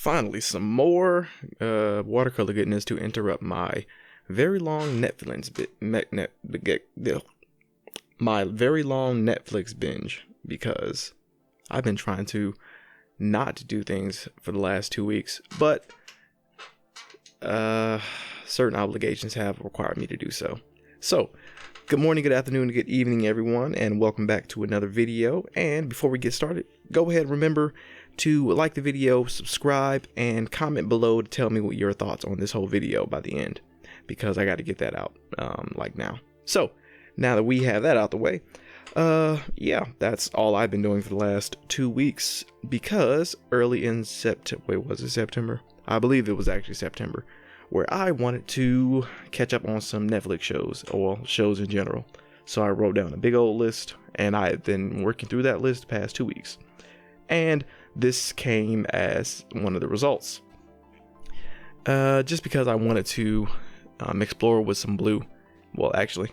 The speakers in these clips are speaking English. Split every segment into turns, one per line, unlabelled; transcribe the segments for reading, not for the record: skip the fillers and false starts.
Finally, some more watercolor goodness to interrupt my very long Netflix binge, because I've been trying to not do things for the last 2 weeks, but certain obligations have required me to do so. So, good morning, good afternoon, good evening, everyone, and welcome back to another video. And before we get started, go ahead and remember to like the video, subscribe, and comment below to tell me what your thoughts on this whole video by the end, because I got to get that out like now. So now that we have that out the way, yeah, that's all I've been doing for the last 2 weeks, because early in September, was it September? I believe it was actually September, where I wanted to catch up on some Netflix shows, or shows in general. So I wrote down a big old list, and I have been working through that list the past 2 weeks. And this came as one of the results. Just because I wanted to explore with some blue. Well, actually,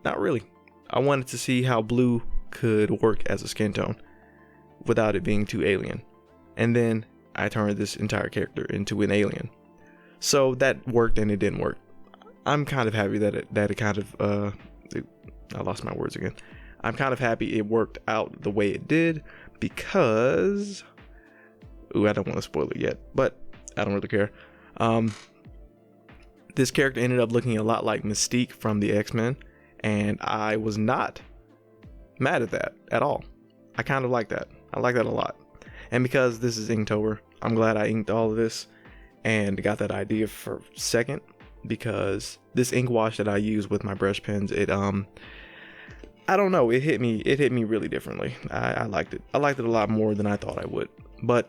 not really. I wanted to see how blue could work as a skin tone without it being too alien. And then I turned this entire character into an alien. So that worked, and it didn't work. I'm kind of happy that it kind of, I lost my words again. I'm kind of happy it worked out the way it did, because, I don't want to spoil it yet, but I don't really care. This character ended up looking a lot like Mistuque from the Xmen, and I was not mad at that at all. I kind of like that. I like that a lot. And because this is Inktober, I'm glad I inked all of this and got that idea for a second, because this ink wash that I use with my brush pens, it I don't know, it hit me really differently. I liked it. I liked it a lot more than I thought I would. But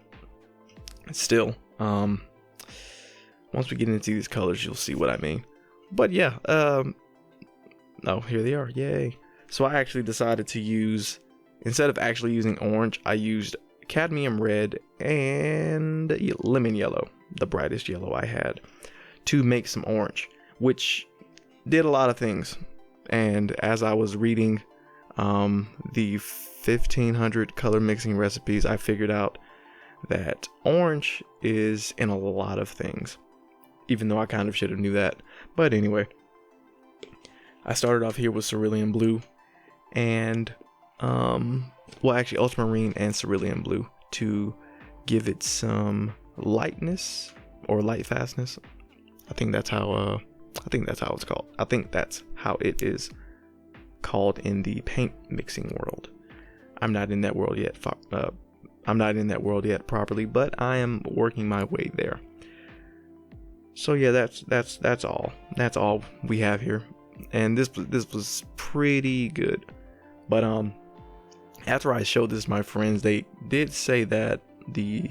still, once we get into these colors, you'll see what I mean. But yeah, oh, here they are. Yay. So I actually decided to use, instead of actually using orange, I used cadmium red and lemon yellow, the brightest yellow I had, to make some orange, which did a lot of things. And as I was reading the 1500 color mixing recipes, I figured out that orange is in a lot of things, even though I kind of should have knew that. But anyway, I started off here with cerulean blue and well, actually ultramarine and cerulean blue, to give it some lightness or light fastness. I think that's how it's called. I think that's how it is called in the paint mixing world. I'm not in that world yet. I'm not in that world yet properly, but I am working my way there. So yeah, that's all. That's all we have here, and this was pretty good. But after I showed this to my friends, they did say that the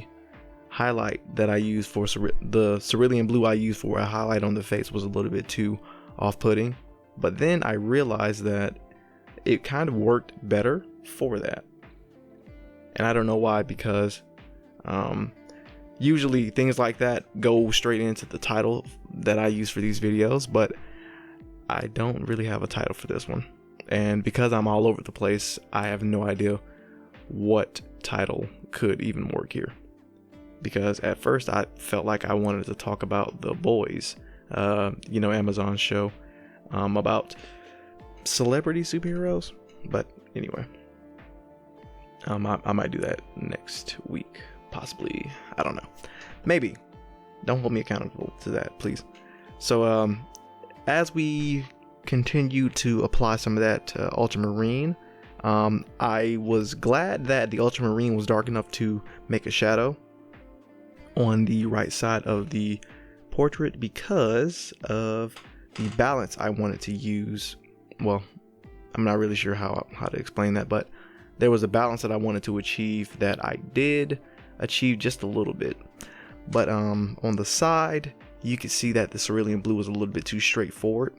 highlight that I used for the cerulean blue I used for a highlight on the face was a little bit too off-putting. But then I realized that it kind of worked better for that. And I don't know why, because usually things like that go straight into the title that I use for these videos, but I don't really have a title for this one. And because I'm all over the place, I have no idea what title could even work here. Because at first I felt like I wanted to talk about The Boys, Amazon's show about celebrity superheroes. But anyway, I might do that next week, possibly. I don't know. Maybe. Don't hold me accountable to that, please. So as we continue to apply some of that ultramarine, I was glad that the ultramarine was dark enough to make a shadow on the right side of the portrait, because of the balance I wanted to use. Well, I'm not really sure how to explain that, but there was a balance that I wanted to achieve that I did achieve just a little bit. But on the side, you could see that the cerulean blue was a little bit too straightforward,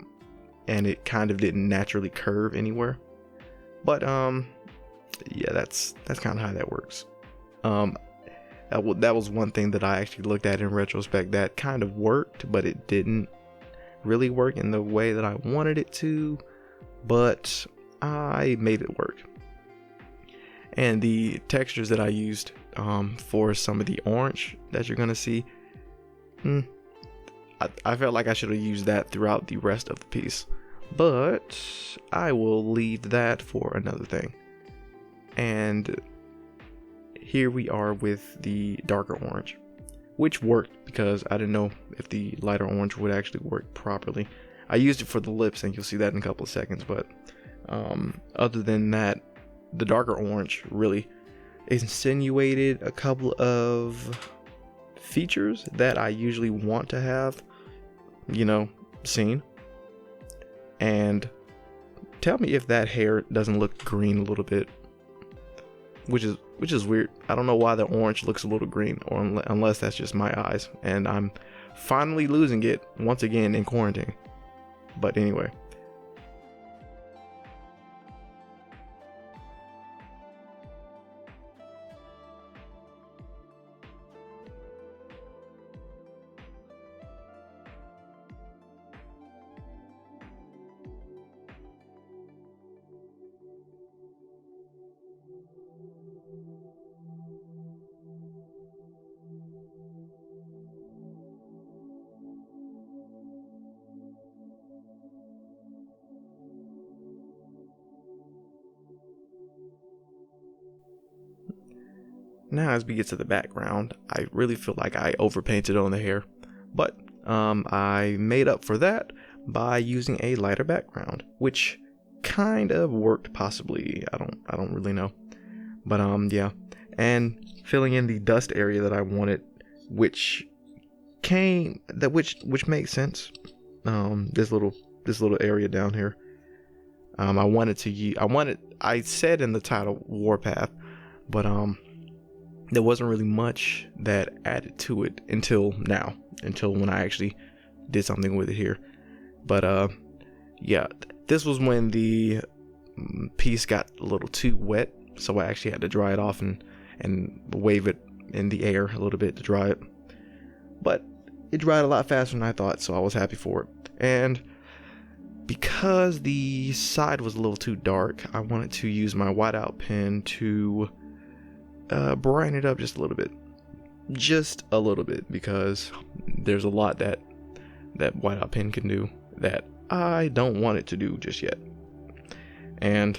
and it kind of didn't naturally curve anywhere. But yeah, that's kind of how that works. That was one thing that I actually looked at in retrospect that kind of worked, but it didn't really work in the way that I wanted it to, but I made it work. And the textures that I used for some of the orange that you're gonna see. I felt like I should have used that throughout the rest of the piece, but I will leave that for another thing. And here we are with the darker orange, which worked because I didn't know if the lighter orange would actually work properly. I used it for the lips, and you'll see that in a couple of seconds, but other than that, the darker orange really insinuated a couple of features that I usually want to have, seen. And tell me if that hair doesn't look green a little bit, which is weird. I don't know why the orange looks a little green, or unless that's just my eyes, and I'm finally losing it once again in quarantine. But anyway. Now, as we get to the background, I really feel like I overpainted on the hair, but I made up for that by using a lighter background, which kind of worked possibly. I don't really know, but yeah, and filling in the dust area that I wanted, which makes sense. This little area down here. I said in the title Warpath, but there wasn't really much that added to it until when I actually did something with it here. But yeah, this was when the piece got a little too wet, so I actually had to dry it off and wave it in the air a little bit to dry it. But it dried a lot faster than I thought, so I was happy for it. And because the side was a little too dark, I wanted to use my whiteout pen to brighten it up just a little bit, because there's a lot that whiteout pen can do that I don't want it to do just yet. And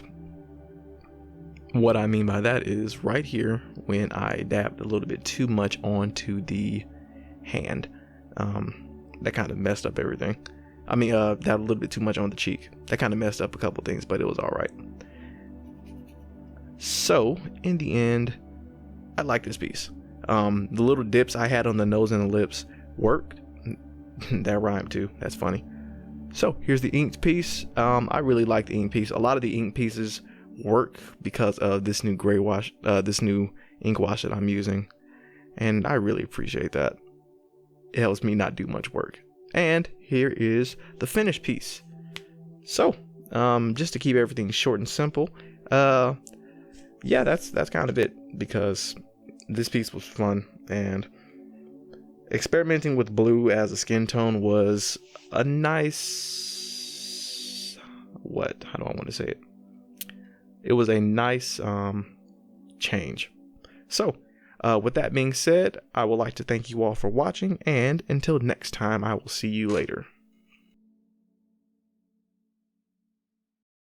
what I mean by that is right here, when I dabbed a little bit too much onto the hand, that kind of messed up everything. I mean, dabbed a little bit too much on the cheek. That kind of messed up a couple things, but it was all right. So in the end, I like this piece. The little dips I had on the nose and the lips worked. That rhymed too. That's funny. So here's the inked piece. I really like the ink piece. A lot of the ink pieces work because of this new gray wash, this new ink wash that I'm using, and I really appreciate that. It helps me not do much work. And here is the finished piece. So just to keep everything short and simple, yeah, that's kind of it, because this piece was fun, and experimenting with blue as a skin tone was a nice, how do I want to say it? It was a nice change. So with that being said, I would like to thank you all for watching, and until next time, I will see you later.